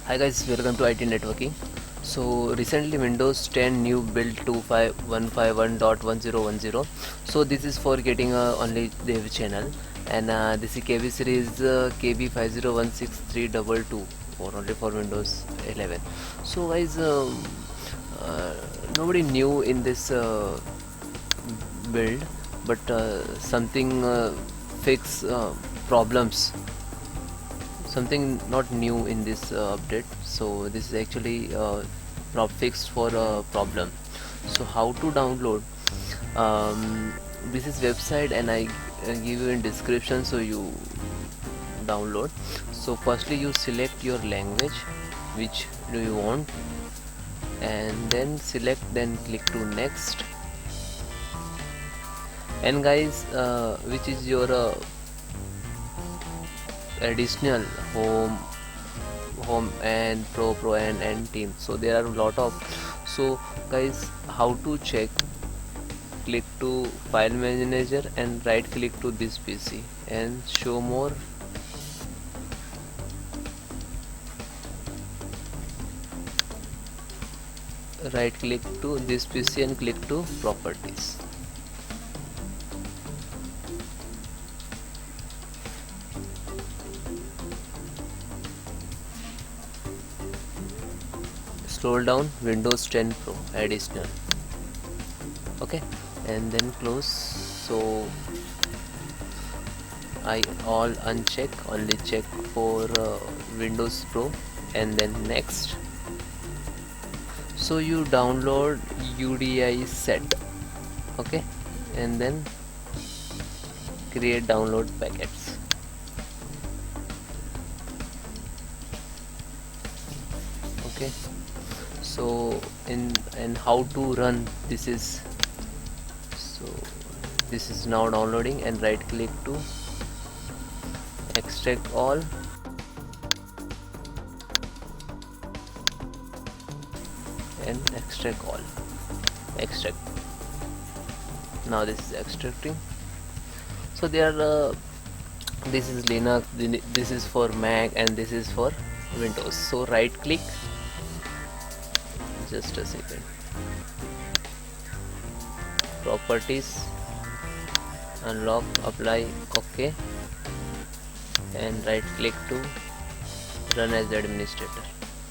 Hi guys, welcome to IT Networking. So recently Windows 10 new build 25151.1010. So this is for getting only dev channel, and this is KB series KB5016322 or only for Windows 11. So guys, uh, nobody new in this build, but something fix problems, something not new in this update. So this is actually fixed for a problem. So how to download, this is website, and I give you in description so you download. So firstly you select your language which do you want, and then select, then click to next. And guys, which is your additional home and pro and team. So there are a lot of, so guys, how to check? Click to file manager and right click to this PC and show more. Right click to this PC and click to properties. Scroll down, Windows 10 Pro additional. Okay, and then close. So I all uncheck, only check for Windows Pro, and then next. So you download UDI set, okay, and then create download packets. Okay, so and how to run this is, so this is now downloading, and right click to extract all, and extract all, extract. Now this is extracting. So there are this is Linux, this is for Mac, and this is for Windows. So right click, just a second, properties, unlock, apply, okay, and right click to run as administrator.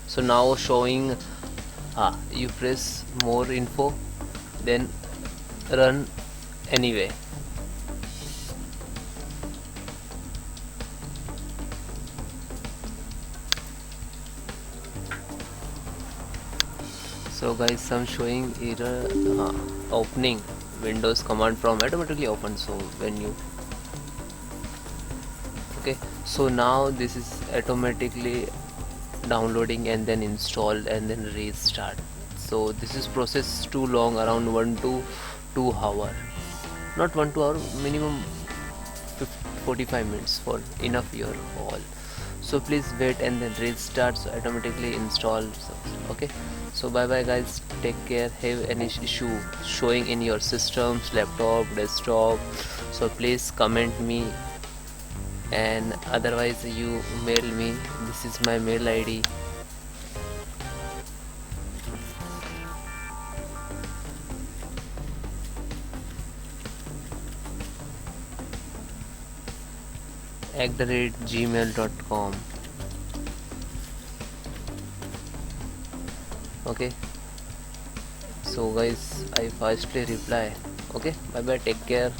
So now showing, you press more info, then run anyway. So guys, some showing error, opening Windows command prompt automatically open. So when you, okay, so now this is automatically downloading and then installed and then restart. So this is process too long, around 1 to 2 hour, not 1 to hour, minimum 45 minutes for enough your all. So please wait and then restart, so automatically install. Okay, so bye bye guys, take care. Have any issue showing in your systems, laptop, desktop, so please comment me, and otherwise you mail me. This is my mail ID. @gmail.com. Okay, so guys, I firstly reply. Okay, bye bye, take care.